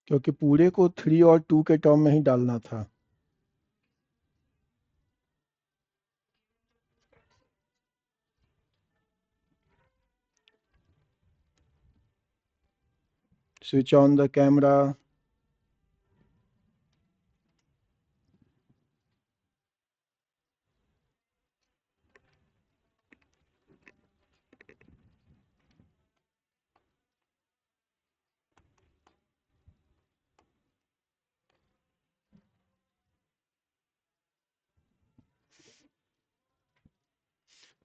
क्योंकि पूरे को 3 और 2 के टर्म में ही डालना था। Switch on the camera.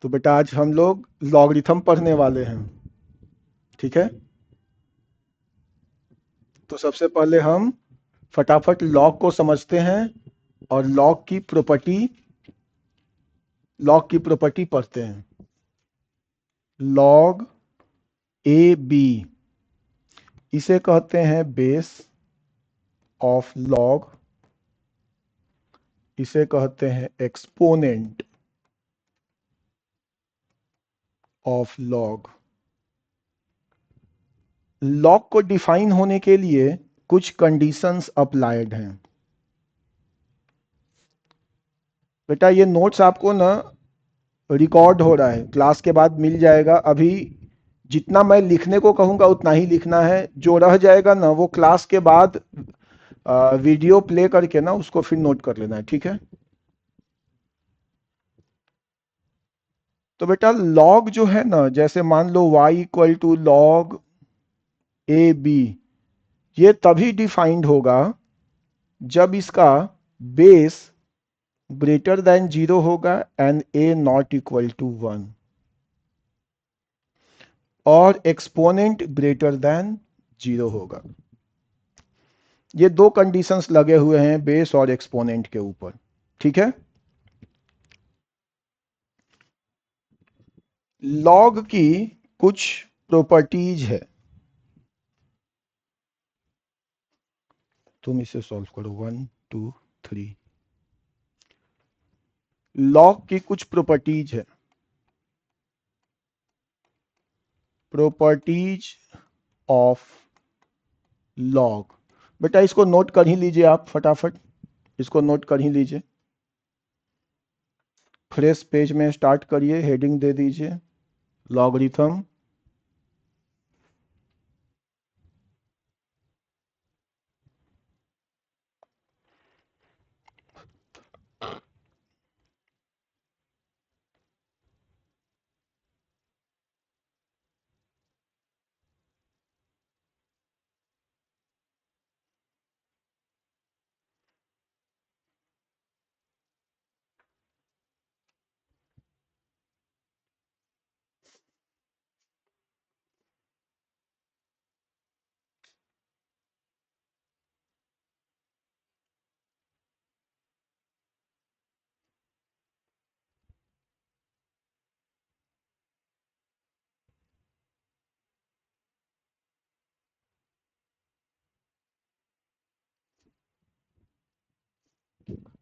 तो बेटा आज हम लोग लॉगरिथम पढ़ने वाले हैं, ठीक है। तो सबसे पहले हम फटाफट लॉग को समझते हैं और लॉग की प्रॉपर्टी पढ़ते हैं। लॉग ए बी, इसे कहते हैं बेस ऑफ लॉग, इसे कहते हैं एक्सपोनेंट ऑफ लॉग। लॉग को डिफाइन होने के लिए कुछ कंडीशंस अप्लाइड हैं। बेटा ये नोट्स आपको ना रिकॉर्ड हो रहा है, क्लास के बाद मिल जाएगा। अभी जितना मैं लिखने को कहूंगा उतना ही लिखना है, जो रह जाएगा ना वो क्लास के बाद वीडियो प्ले करके ना उसको फिर नोट कर लेना है, ठीक है। तो बेटा लॉग जो है ना, जैसे मान लो y equal to log A B, ये तभी डिफाइंड होगा जब इसका बेस ग्रेटर देन 0 होगा and A not equal to 1 और एक्सपोनेंट ग्रेटर देन 0 होगा। ये दो कंडीशंस लगे हुए हैं बेस और एक्सपोनेंट के ऊपर, ठीक है। लॉग की कुछ प्रॉपर्टीज है, तुम इसे सॉल्व करो 1 2 3। लॉग की कुछ प्रॉपर्टीज है, प्रॉपर्टीज ऑफ लॉग। बेटा इसको नोट कर ही लीजिए, आप फटाफट इसको नोट कर ही लीजिए। फ्रेश पेज में स्टार्ट करिए, हेडिंग दे दीजिए logarithm.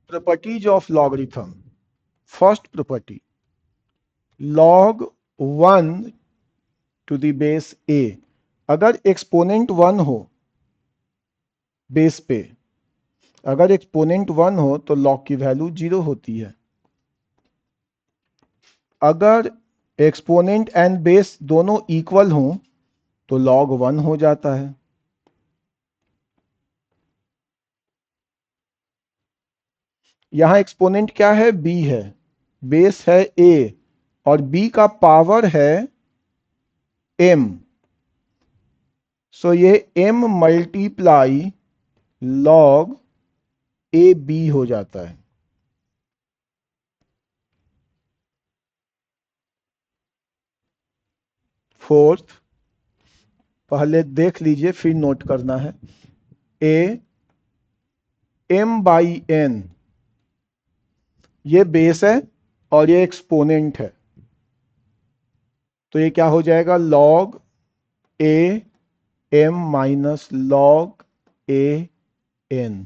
Properties of logarithm. First property, log 1 to the base a। अगर एक्सपोनेंट 1 हो बेस पे, अगर एक्सपोनेंट 1 हो तो log की वैल्यू 0 होती है। अगर एक्सपोनेंट एंड बेस दोनों इक्वल हों तो log 1 हो जाता है। यहां एक्सपोनेंट क्या है, b है, बेस है a और b का पावर है m। सो ये m multiply log A B हो जाता है। फोर्थ, पहले देख लीजिए फिर नोट करना है। ए एम बाई एन, ये बेस है और ये एक्सपोनेंट है, तो ये क्या हो जाएगा, log A M minus log A N.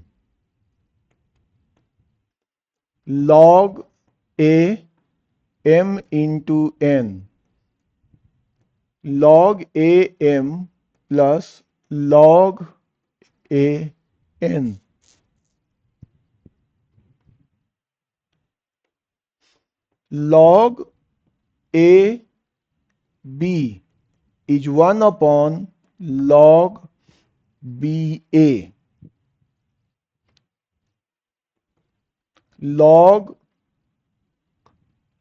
log A M into N, log A M plus log A N. Log a b is 1 upon log b a. Log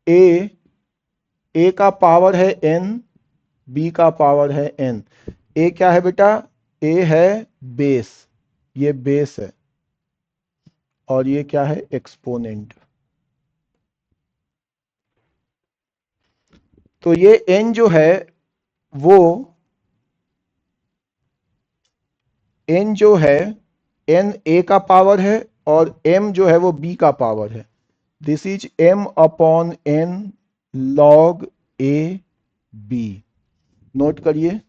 a का पावर है n, b का power है n. a क्या है बेटा? a है base, ये base है, और ये क्या है? एक्सपोनेंट. तो ये n जो है वो n जो है n a का पावर है, और m जो है वो b का पावर है. This is m upon n log a b. Note करिए.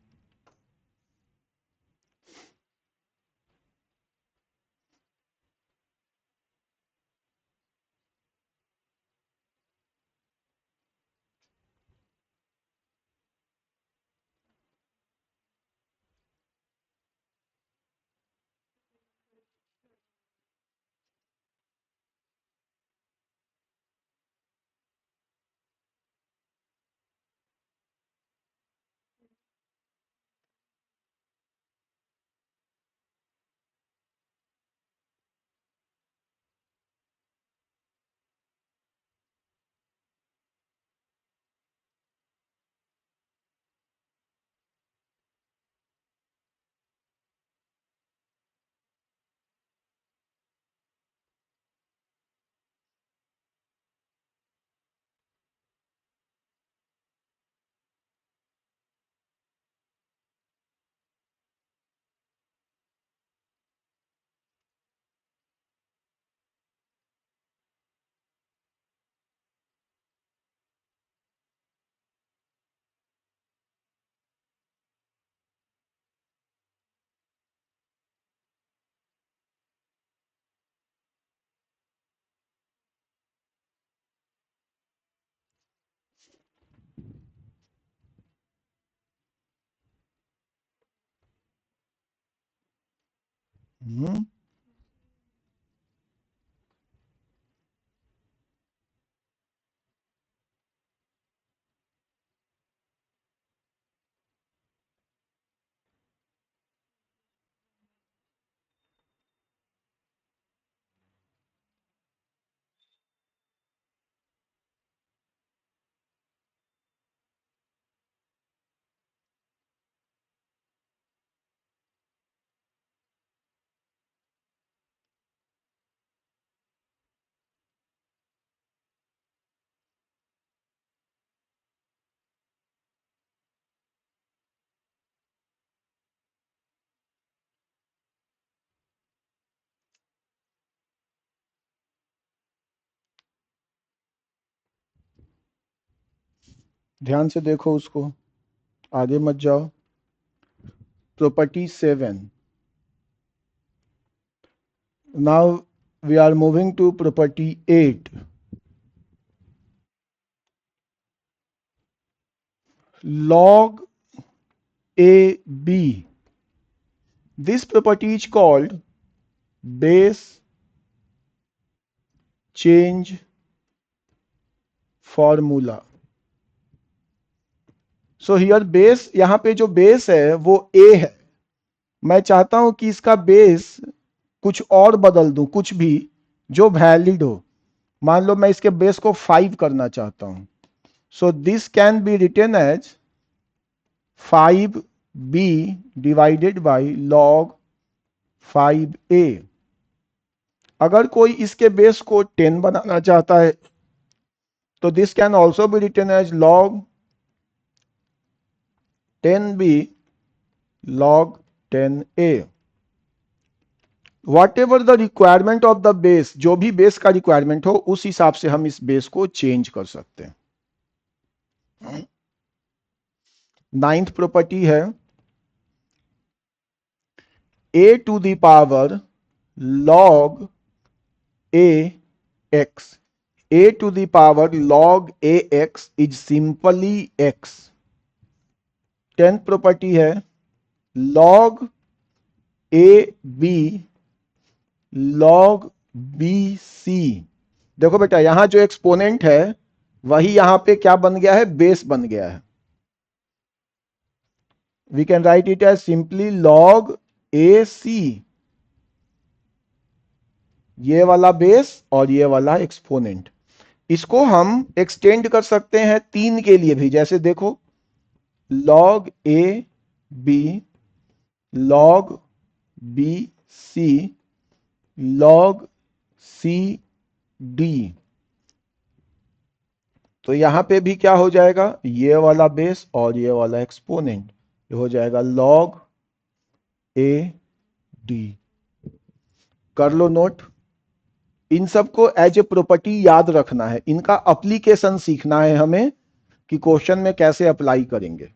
ध्यान से देखो उसको, आगे मत जाओ. Property 7. Now we are moving to property 8. log a b. This property is called base change formula. So here base, यहां पे जो बेस है वो a है. मैं चाहता हूं कि इसका बेस कुछ और बदल दूं, कुछ भी जो वैलिड हो. मान लो मैं इसके बेस को 5 करना चाहता हूं. So this can be written as 5b divided by log 5a. अगर कोई इसके बेस को 10 बनाना चाहता है तो this can also be written as log 10b log 10a. Whatever the requirement of the base, जो भी बेस का रिक्वायरमेंट हो उस हिसाब से हम इस बेस को चेंज कर सकते हैं. 9th प्रॉपर्टी है a to the power log a x. a to the power log ax is simply x. 10th property है log A B log B C. देखो बेटा यहां जो एक्सपोनेंट है वही यहां पे क्या बन गया है, बेस बन गया है। We can write it as simply log A C, ये वाला बेस और ये वाला एक्सपोनेंट। इसको हम एक्सटेंड कर सकते हैं 3 के लिए भी, जैसे देखो log A B log B C log C D. तो यहां पे भी क्या हो जाएगा, ये वाला बेस और ये वाला एक्सपोनेंट, ये हो जाएगा log ए डी। कर लो नोट। इन सबको एज ए प्रॉपर्टी याद रखना है, इनका अप्लीकेशन सीखना है हमें कि क्वेश्चन में कैसे अप्लाई करेंगे।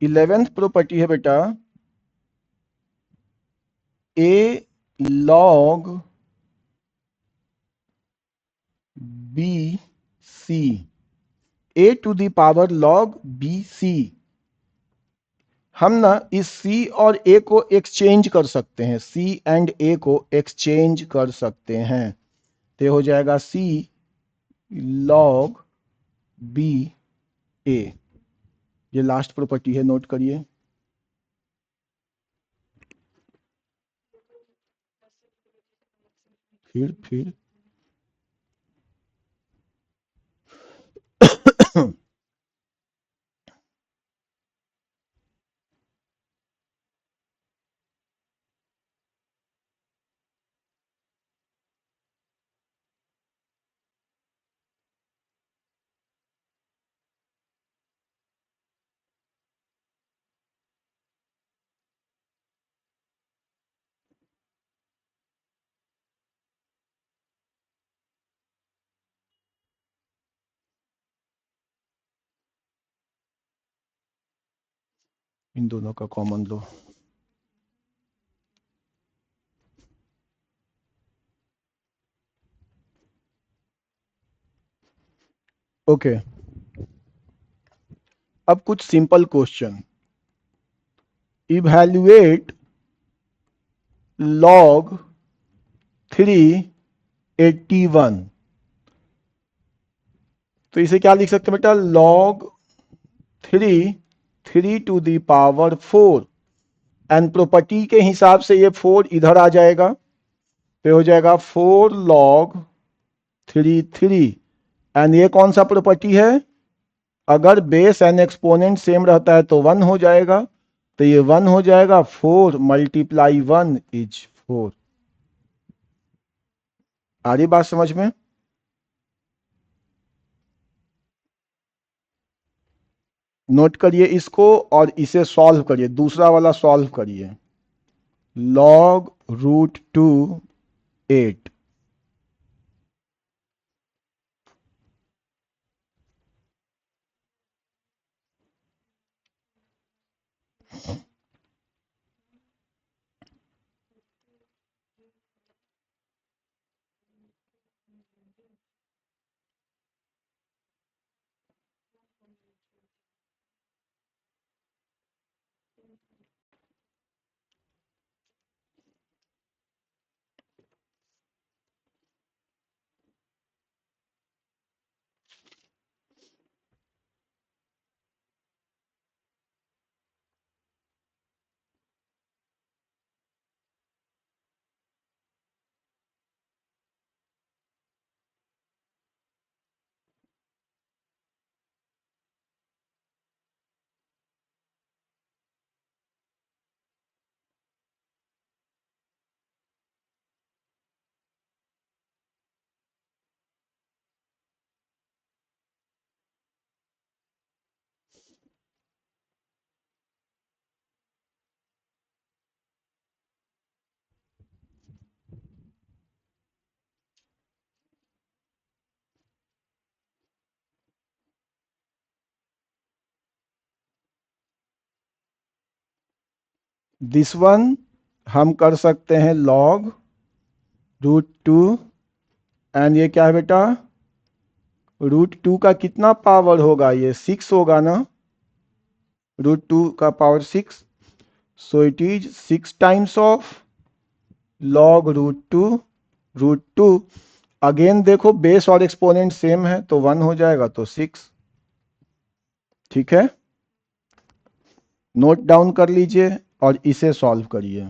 इलेवेंथ प्रॉपर्टी है बेटा A log B C, A to the power log B C. हम ना इस सी और ए को एक्सचेंज कर सकते हैं, सी एंड ए को एक्सचेंज कर सकते हैं, तो ये हो जाएगा सी log बी ए। ये लास्ट प्रॉपर्टी है, नोट करिए। फिर इन दोनों का कॉमन लो। ओके, अब कुछ सिंपल क्वेश्चन। Evaluate log 381। तो इसे क्या लिख सकते हैं बेटा, log 3 to the power 4। And property के हिसाब से ये 4 इधर आ जाएगा, तो हो जाएगा 4 log 3। एंड ये कौन सा प्रॉपर्टी है, अगर बेस एंड एक्सपोनेंट सेम रहता है तो 1 हो जाएगा, तो ये 1 हो जाएगा, 4 मल्टीप्लाई 1 इज 4। आ रही बात समझ में? नोट करिए इसको और इसे सॉल्व करिए, दूसरा वाला सॉल्व करिए। log √2 8। दिस वन हम कर सकते हैं log √2। एंड ये क्या है बेटा, √2 का कितना पावर होगा, ये 6 होगा ना, √2 का power 6। So it is 6 times of log √2। Again देखो बेस और एक्सपोनेंट सेम है तो 1 हो जाएगा, तो 6। ठीक है, नोट डाउन कर लीजिए और इसे सॉल्व करिए।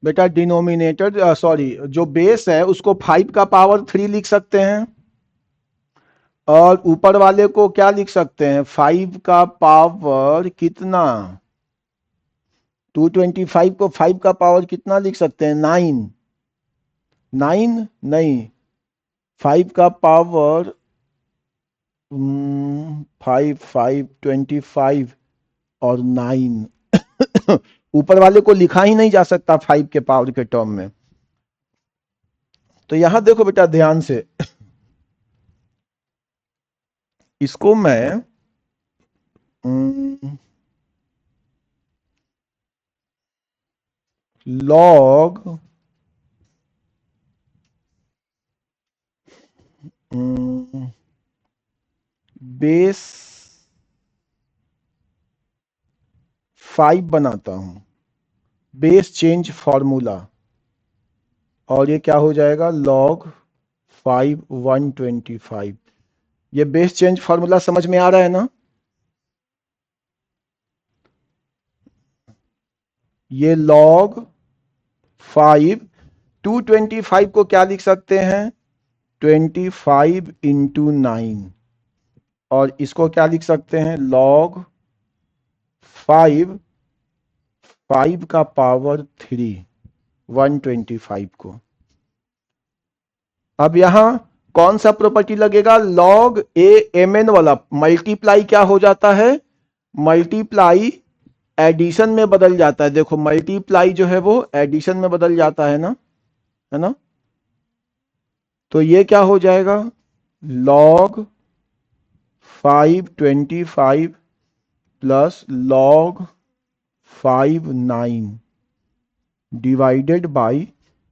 बेटा डिनोमिनेटर सॉरी जो बेस है उसको 5 का पावर 3 लिख सकते हैं, और ऊपर वाले को क्या लिख सकते हैं, 5 का पावर कितना, 225 को 5 का पावर कितना लिख सकते हैं, 9। 9 नहीं, 5 का पावर 5 5 25 और 9। ऊपर वाले को लिखा ही नहीं जा सकता 5 के पावर के टर्म में। तो यहां देखो बेटा ध्यान से, इसको मैं लॉग बेस 5 बनाता हूं, बेस चेंज फॉर्मूला, और ये क्या हो जाएगा, log 5 125। ये बेस चेंज फॉर्मूला समझ में आ रहा है ना? ये log 5 225 को क्या लिख सकते हैं? 25 इंटू 9, और इसको क्या लिख सकते हैं? log 5, 5 का पावर 3, 125 को। अब यहां कौन सा प्रॉपर्टी लगेगा? log a mn वाला मल्टीप्लाई क्या हो जाता है? मल्टीप्लाई एडिशन में बदल जाता है। देखो मल्टीप्लाई जो है वो एडिशन में बदल जाता है ना? तो ये क्या हो जाएगा? log 525 plus log 5 9 divided by,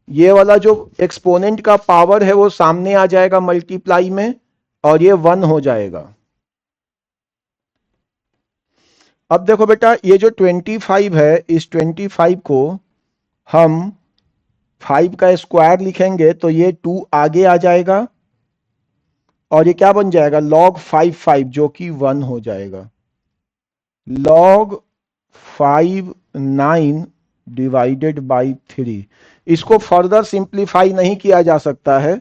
ये वाला जो एक्सपोनेंट का पावर है वो सामने आ जाएगा मल्टीप्लाई में, और ये 1 हो जाएगा। अब देखो बेटा, ये जो 25 है, इस 25 को हम 5 का स्क्वायर लिखेंगे तो ये 2 आगे आ जाएगा, और ये क्या बन जाएगा? log 5 जो कि 1 हो जाएगा। log 5 9 डिवाइडेड बाई 3, इसको फर्दर सिंप्लीफाई नहीं किया जा सकता है,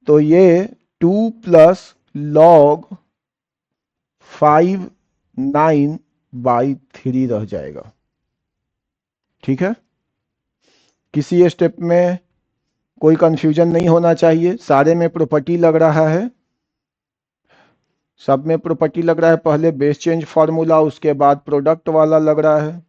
तो ये 2 प्लस log 5 9 बाई 3 रह जाएगा। ठीक है, किसी स्टेप में कोई कंफ्यूजन नहीं होना चाहिए। सारे में प्रॉपर्टी लग रहा है, सब में प्रॉपर्टी लग रहा है। पहले बेस चेंज फॉर्मूला, उसके बाद प्रोडक्ट वाला लग रहा है।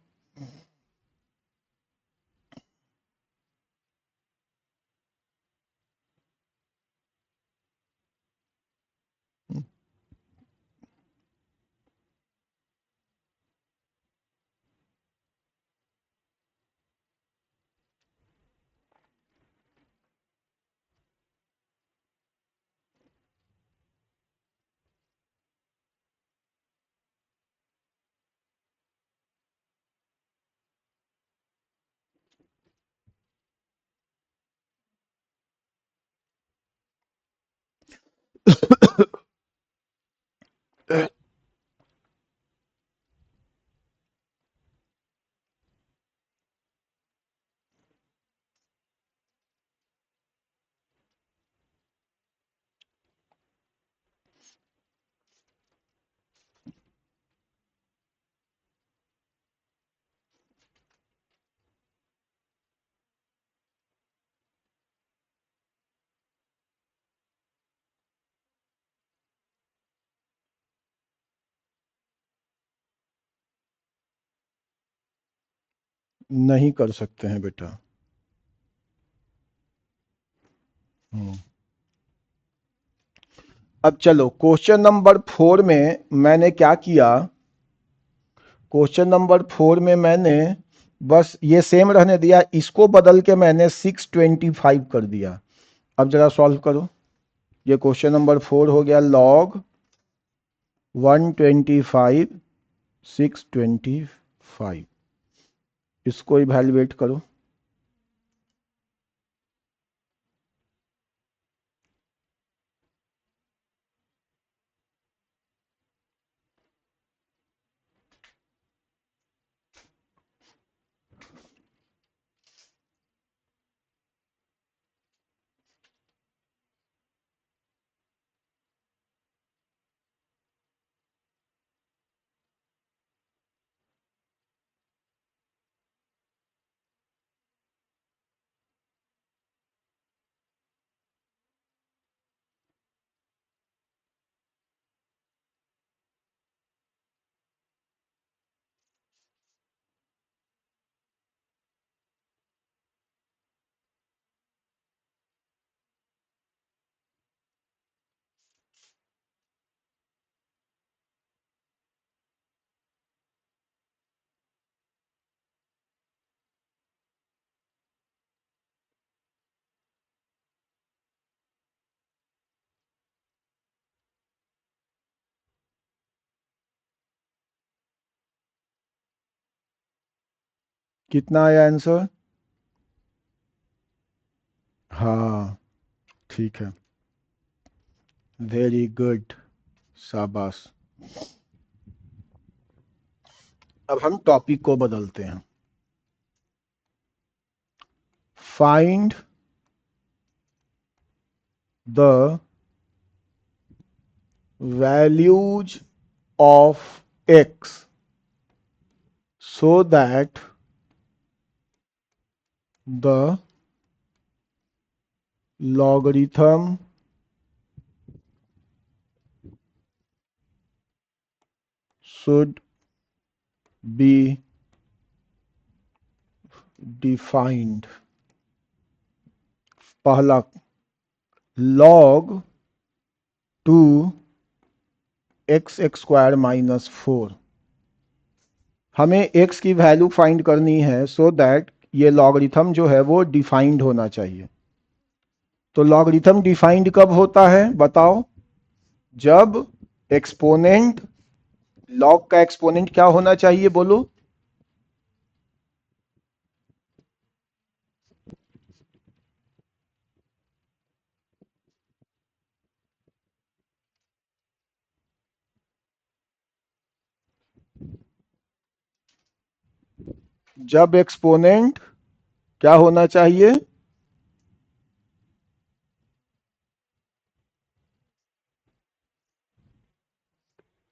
नहीं कर सकते हैं बेटा। अब चलो क्वेश्चन नंबर 4 में मैंने क्या किया? क्वेश्चन नंबर 4 में मैंने बस ये सेम रहने दिया, इसको बदल के मैंने 625 कर दिया। अब जरा सॉल्व करो। ये क्वेश्चन नंबर 4 हो गया, log 125 625, इसको इवैल्यूएट करो। कितना आया आंसर? हाँ, ठीक है, वेरी गुड, शाबाश। अब हम टॉपिक को बदलते हैं। Find the values of x so that the logarithm should be defined. पहला log 2 x स्क्वायर माइनस 4, हमें x की वैल्यू फाइंड करनी है सो दैट ये लॉगरिथम जो है वो डिफाइंड होना चाहिए। तो लॉगरिथम डिफाइंड कब होता है बताओ? जब एक्सपोनेंट, लॉग का एक्सपोनेंट क्या होना चाहिए बोलो? जब एक्सपोनेंट क्या होना चाहिए?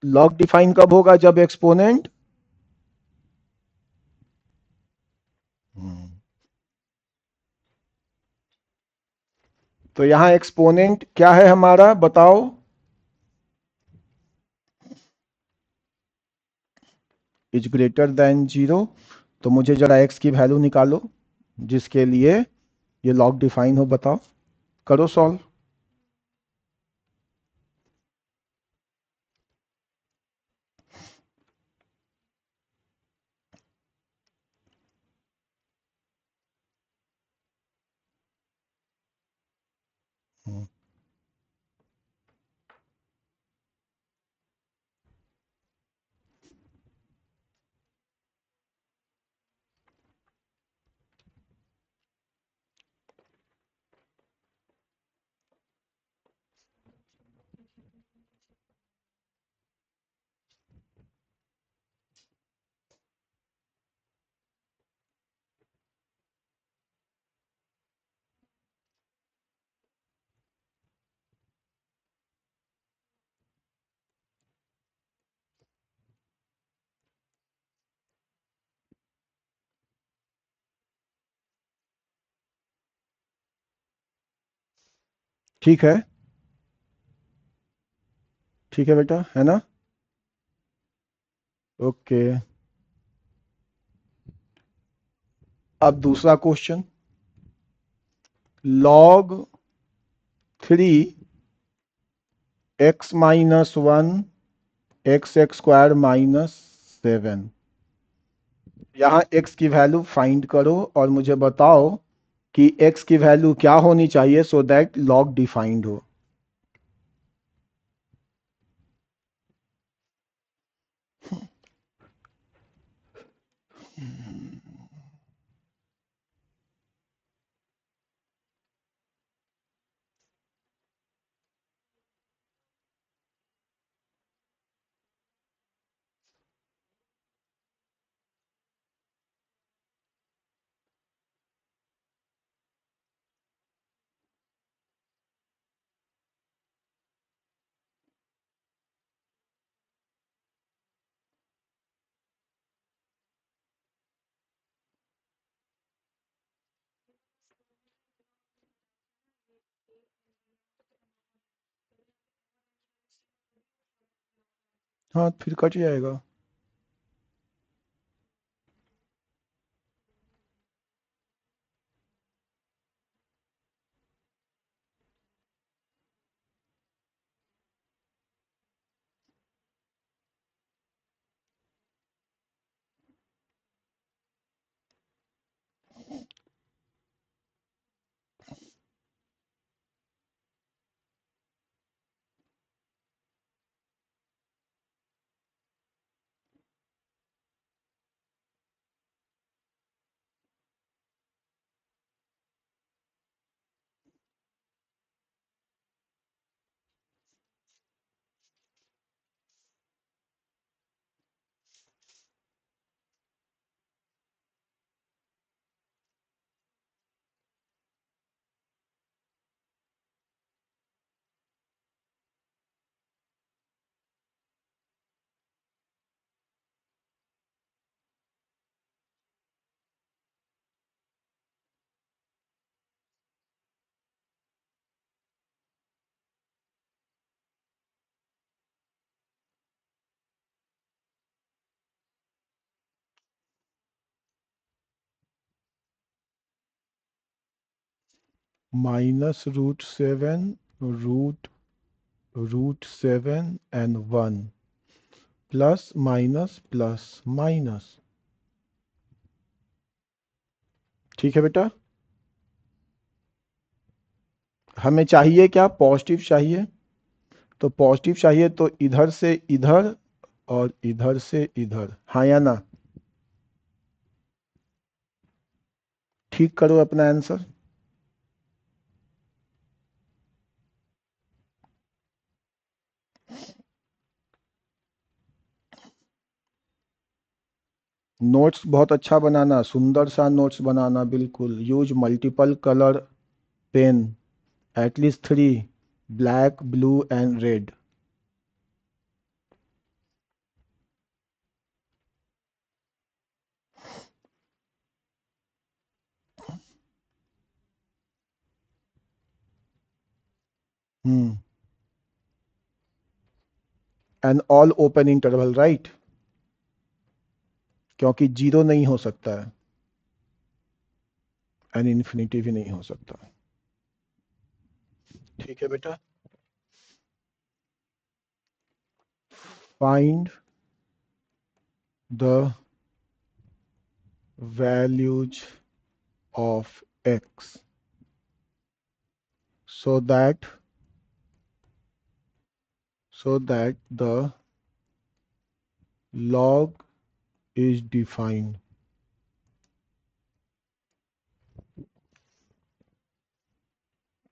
लॉग डिफाइन कब होगा? जब एक्सपोनेंट, तो यहां एक्सपोनेंट क्या है हमारा बताओ? Is greater than 0। तो मुझे जरा x की वैल्यू निकालो जिसके लिए ये लॉग डिफाइन हो, बताओ, करो सॉल्व। ठीक है, ठीक है बेटा, है ना? ओके। अब दूसरा question, log 3 x minus 1 x square minus 7, यहाँ x की वैल्यू फाइंड करो और मुझे बताओ कि x की वैल्यू क्या होनी चाहिए सो दैट लॉग डिफाइंड हो। हाँ फिर कट जाएगा। Minus √7 √7 and 1 plus minus plus minus. ठीक है बेटा, हमें चाहिए क्या? पॉजिटिव चाहिए। तो पॉजिटिव चाहिए तो इधर से इधर और इधर से इधर, हाँ या ना? ठीक करो अपना आंसर। नोट्स बहुत अच्छा बनाना, सुंदर सा नोट्स बनाना, बिल्कुल। Use multiple colour pen, at least 3, black, blue and red. Hmm, and all open interval, right? क्योंकि जीरो नहीं हो सकता है एंड इन्फिनिटी भी नहीं हो सकता। ठीक है बेटा, find the values of x so that the log is defined।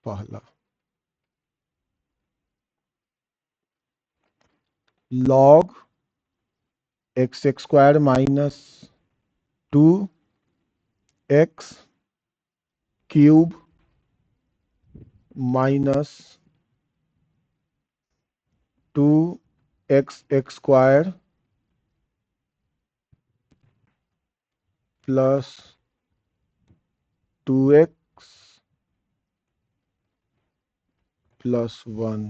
पहला, log x square minus 2x cube minus 2x square plus 2x plus 1।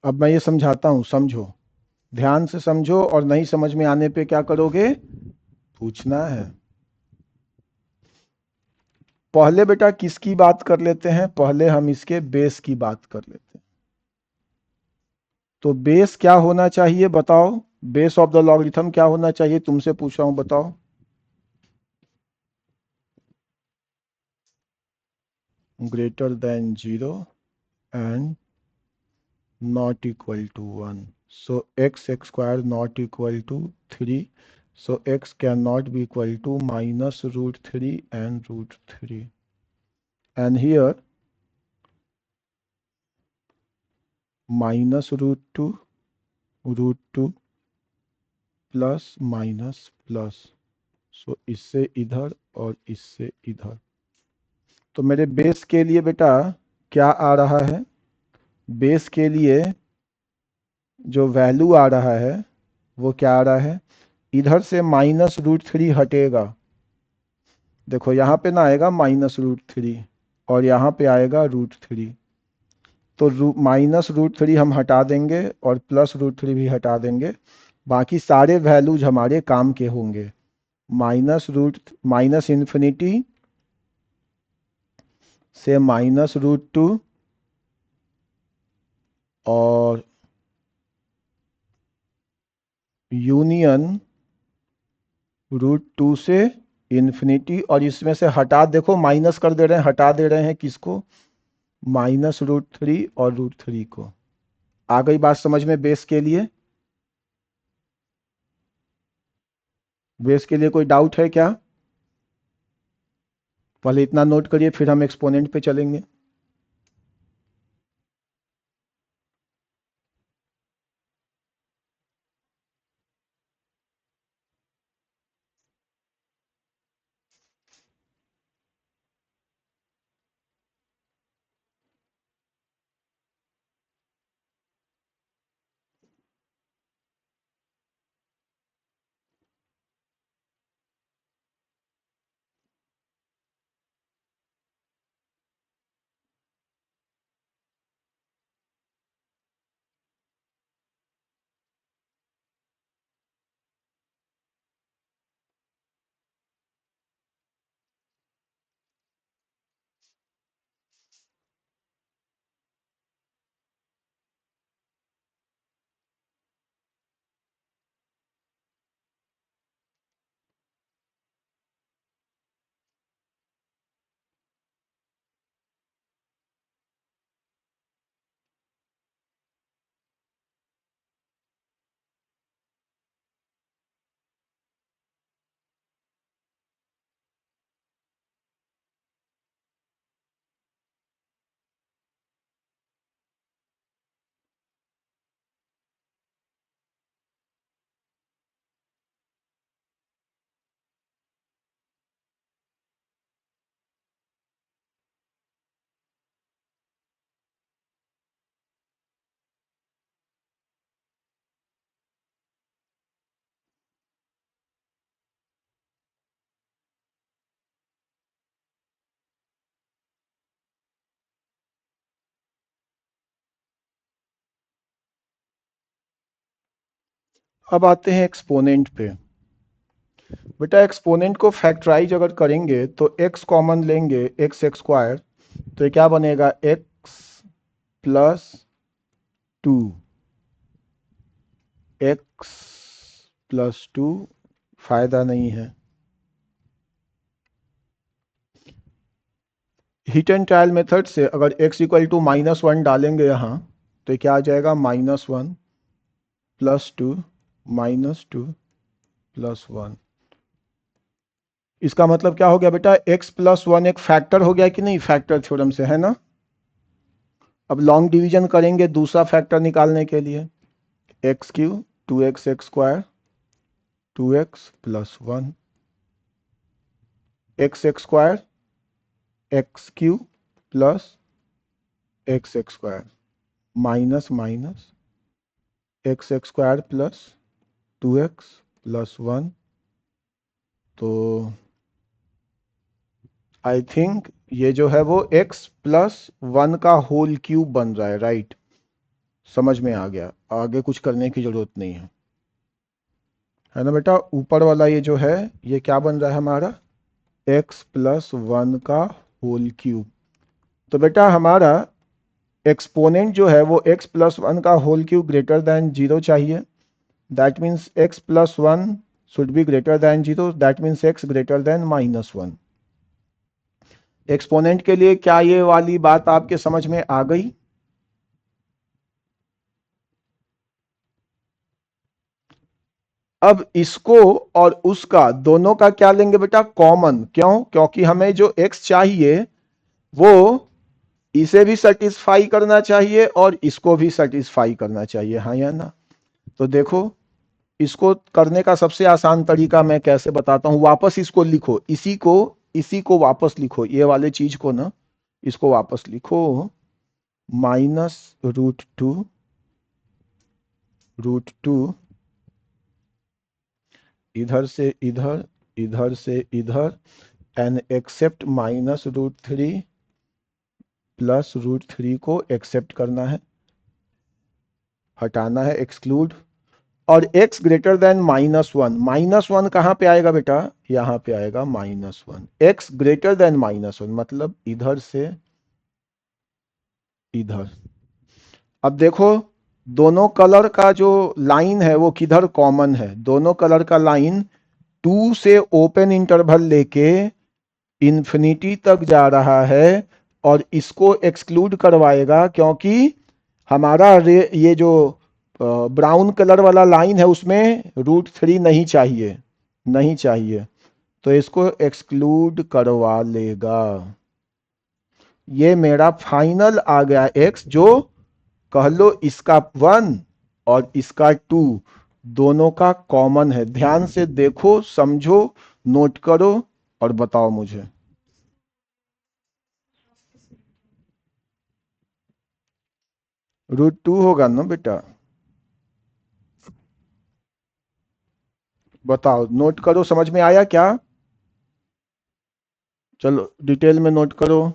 अब मैं ये समझाता हूँ, समझो, ध्यान से समझो, और नहीं समझ में आने पे क्या करोगे? पूछना है। पहले बेटा किसकी बात कर लेते हैं? पहले हम इसके बेस की बात कर लेते हैं। तो बेस क्या होना चाहिए बताओ? बेस ऑफ द लॉगरिथम क्या होना चाहिए? तुमसे पूछ रहा हूं, बताओ। Greater than 0 and not equal to 1। So x square not equal to 3। So x can not be equal to minus √3 and √3। And here minus √2 √2 plus minus plus. So इससे इधर और इससे इधर। तो मेरे बेस के लिए बेटा क्या आ रहा है? बेस के लिए जो वैल्यू आ रहा है वो क्या आ रहा है? इधर से -√3 हटेगा। देखो यहाँ पे ना आएगा -√3 और यहाँ पे आएगा √3। तो -√3 हम हटा देंगे और +√3 भी हटा देंगे। बाकी सारे वैल्यूज हमारे काम के होंगे। माइनस इन्फिनिटी से -√2 और यूनियन √2 से इन्फिनिटी, और इसमें से हटा, देखो माइनस कर दे रहे हैं, हटा दे रहे हैं किसको? -√3 और √3 को। आ गई बात समझ में? बेस के लिए, बेस के लिए कोई डाउट है क्या? पहले इतना नोट करिए, फिर हम एक्सपोनेंट पे चलेंगे। अब आते हैं एक्सपोनेंट पे। बेटा एक्सपोनेंट को फैक्टराइज अगर करेंगे तो x कॉमन लेंगे, एक्स स्क्वायर, तो ये क्या बनेगा, x प्लस 2, एक्स प्लस 2, फायदा नहीं है। हीट एंड ट्रायल मेथड से अगर x इक्वल टू -1 डालेंगे यहाँ, तो क्या आ जाएगा, -1 प्लस 2 -2 प्लस 1। इसका मतलब क्या हो गया बेटा, x प्लस 1 एक फैक्टर हो गया कि नहीं, फैक्टर थ्योरम से, है ना। अब लॉन्ग डिवीजन करेंगे दूसरा फैक्टर निकालने के लिए, x Q 2x square 2x plus 1, x square x Q plus x square minus minus x square plus 2x plus 1। तो आई थिंक ये जो है वो x प्लस 1 का होल क्यूब बन रहा है, राइट। समझ में आ गया, आगे कुछ करने की जरूरत नहीं है ना बेटा। ऊपर वाला ये जो है ये क्या बन रहा है हमारा, x प्लस 1 का होल क्यूब। तो बेटा हमारा एक्सपोनेंट जो है वो x प्लस 1 का होल क्यूब ग्रेटर देन 0 चाहिए। That means x plus 1 should be greater than 0, that means x greater than -1। Exponent के लिए क्या ये वाली बात आपके समझ में आ गई। अब इसको और उसका दोनों का क्या लेंगे बेटा, कॉमन। क्यों, क्योंकि हमें जो x चाहिए वो इसे भी सेटिस्फाई करना चाहिए और इसको भी सेटिस्फाई करना चाहिए, हाँ या ना। तो देखो इसको करने का सबसे आसान तरीका मैं कैसे बताता हूं, वापस इसको लिखो, इसी को वापस लिखो, ये वाले चीज को ना, इसको वापस लिखो, -√2 इधर से इधर, इधर से इधर, एंड एक्सेप्ट -√3 प्लस √3 को एक्सेप्ट करना है, हटाना है, एक्सक्लूड। और x ग्रेटर देन -1, -1 कहां पे आएगा बेटा, यहां पे आएगा -1। x ग्रेटर देन -1 मतलब इधर से इधर। अब देखो दोनों कलर का जो लाइन है वो किधर कॉमन है, दोनों कलर का लाइन 2 से ओपन इंटरवल लेके इंफिनिटी तक जा रहा है, और इसको एक्सक्लूड करवाएगा क्योंकि हमारा ये जो ब्राउन कलर वाला लाइन है उसमें √3 नहीं चाहिए, नहीं चाहिए, तो इसको एक्सक्लूड करवा लेगा। ये मेरा फाइनल आ गया x, जो कह लो इसका 1 और इसका 2 दोनों का कॉमन है। ध्यान से देखो, समझो, नोट करो और बताओ मुझे। √2 होगा ना बेटा, बताओ, नोट करो, समझ में आया क्या। चलो डिटेल में नोट करो।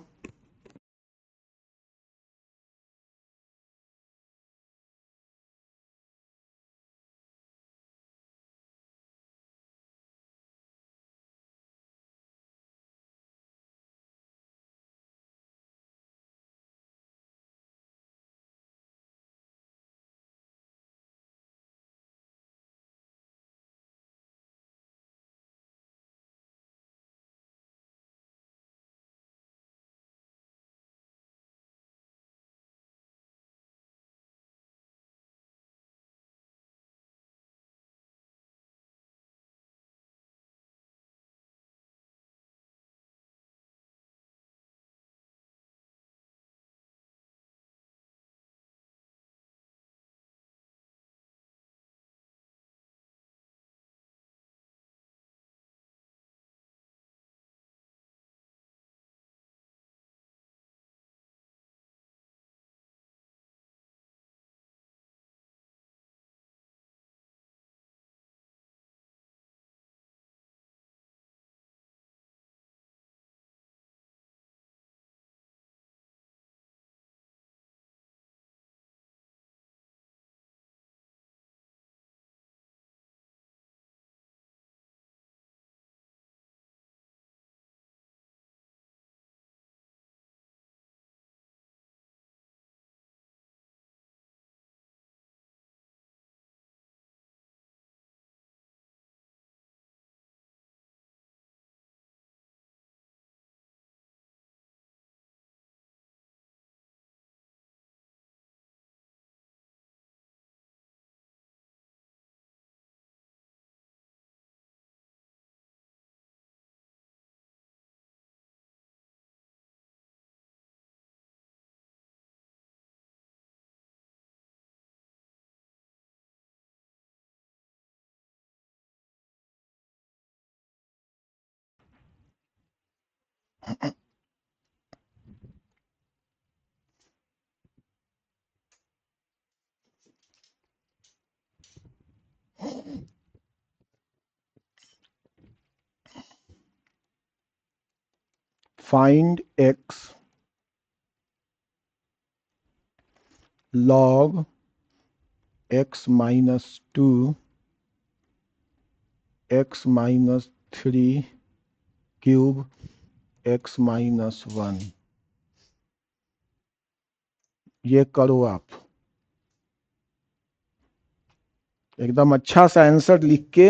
Find x log x minus 2 x minus 3 cube x minus 1। ये करो आप एकदम अच्छा सा आंसर लिख के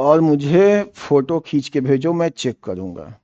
और मुझे फोटो खींच के भेजो, मैं चेक करूंगा।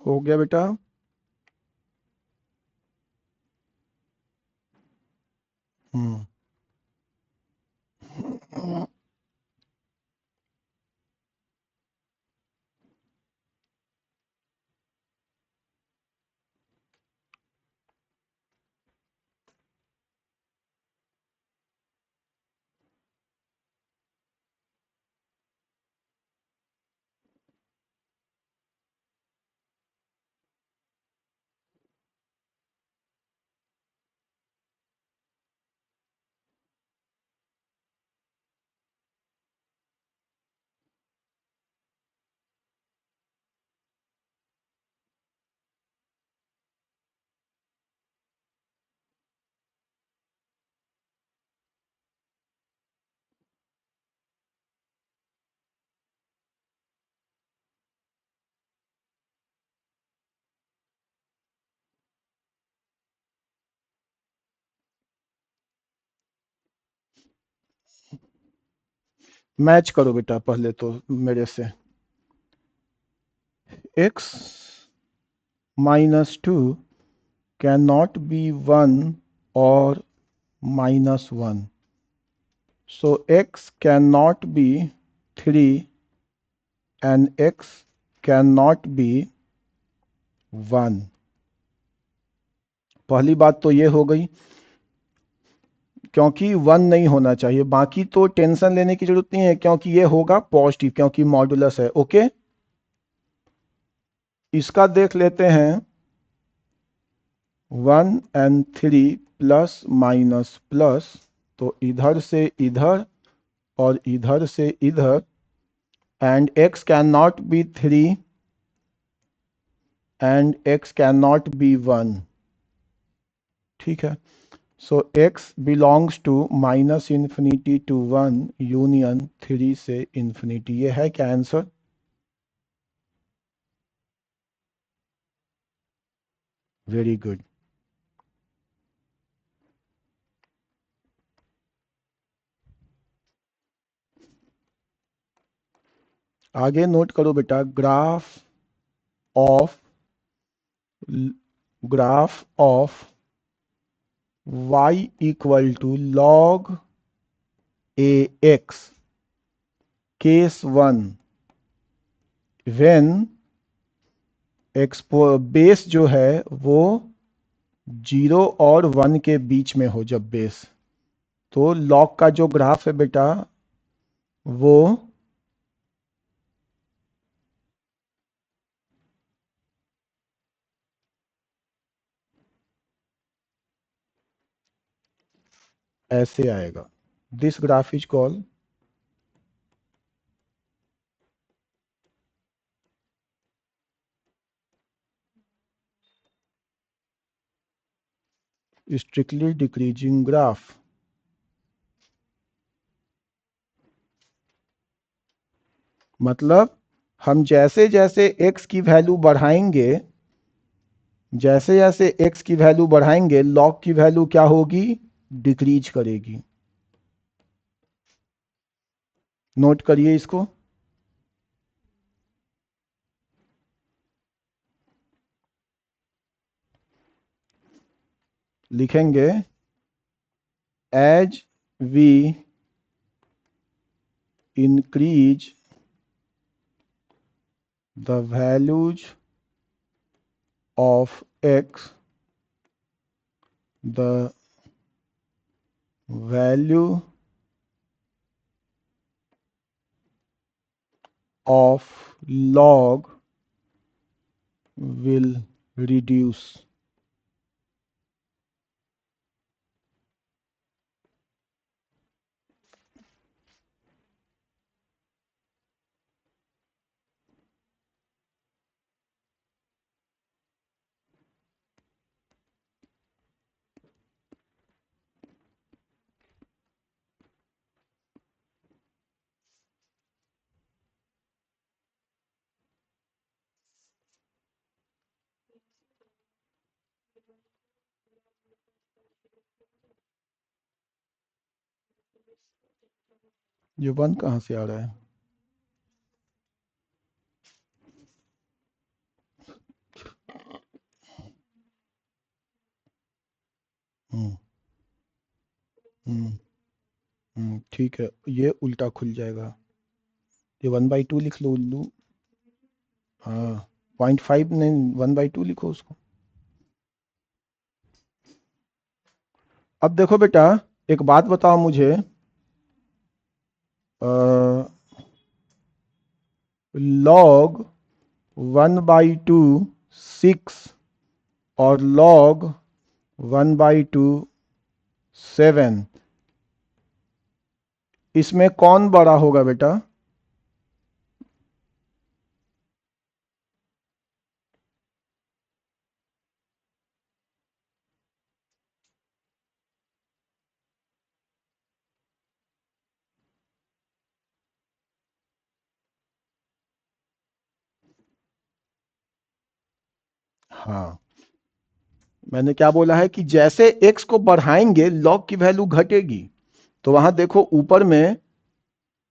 हो गया बेटा। हम्म। मैच करो बेटा पहले तो मेरे से। x -2 cannot be 1 or -1. So x cannot be 3 and x cannot be 1. पहली बात तो ये हो गई, क्योंकि 1 नहीं होना चाहिए। बाकी तो टेंशन लेने की जरूरत नहीं है, क्योंकि ये होगा पॉजिटिव, क्योंकि मॉडुलस है। ओके, इसका देख लेते हैं। 1 and 3 प्लस माइनस प्लस, तो इधर से इधर और इधर से इधर, and x can not be 3 and x can not be 1। ठीक है, so x belongs to -infinity to 1 union 3 से इंफिनिटी। ये है क्या आंसर? Very good. आगे नोट करो बेटा, of graph of y equal to log ax, case 1, when expo base जो है वो 0 और 1 के बीच में हो। जब बेस, तो log का जो ग्राफ है बेटा वो ऐसे आएगा। This graph is called strictly decreasing graph. मतलब हम जैसे जैसे x की वैल्यू बढ़ाएंगे, जैसे जैसे x की वैल्यू बढ़ाएंगे, log की वैल्यू क्या होगी? डिक्रीज करेगी। नोट करिए इसको। लिखेंगे as we increase the values of x, the value of log will reduce। ये 1 कहाँ से आ रहा है? हम्म, हम्म, ठीक है, ये उल्टा खुल जाएगा। ये 1/2 लिख लो उल्लू। हाँ, 0.5 नहीं, 1/2 लिखो उसको। अब देखो बेटा, एक बात बताओ मुझे, लॉग 1/2 6 और लॉग 1/2 7, इसमें कौन बड़ा होगा बेटा? हाँ, मैंने क्या बोला है कि जैसे x को बढ़ाएंगे log की वैल्यू घटेगी। तो वहां देखो ऊपर में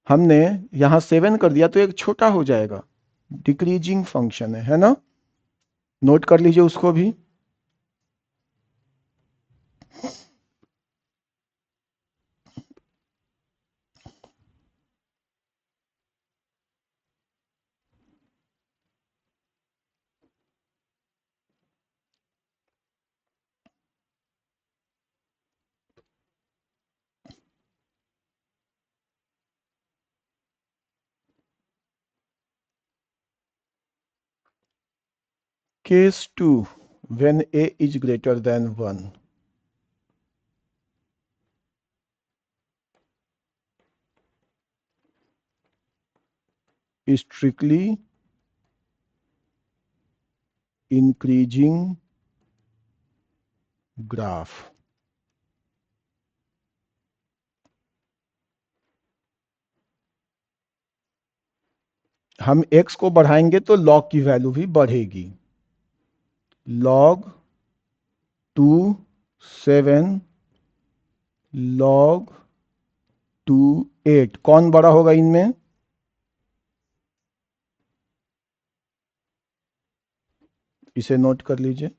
हमने यहां 7 कर दिया तो एक छोटा हो जाएगा, डिक्रीजिंग फंक्शन है ना? नोट कर लीजिए उसको भी। Case 2, when a is greater than 1, strictly increasing graph। हम x को बढ़ाएंगे तो log की वैल्यू भी बढ़ेगी। log 2 7 log 2 8, कौन बड़ा होगा इनमें? इसे नोट कर लीजिए।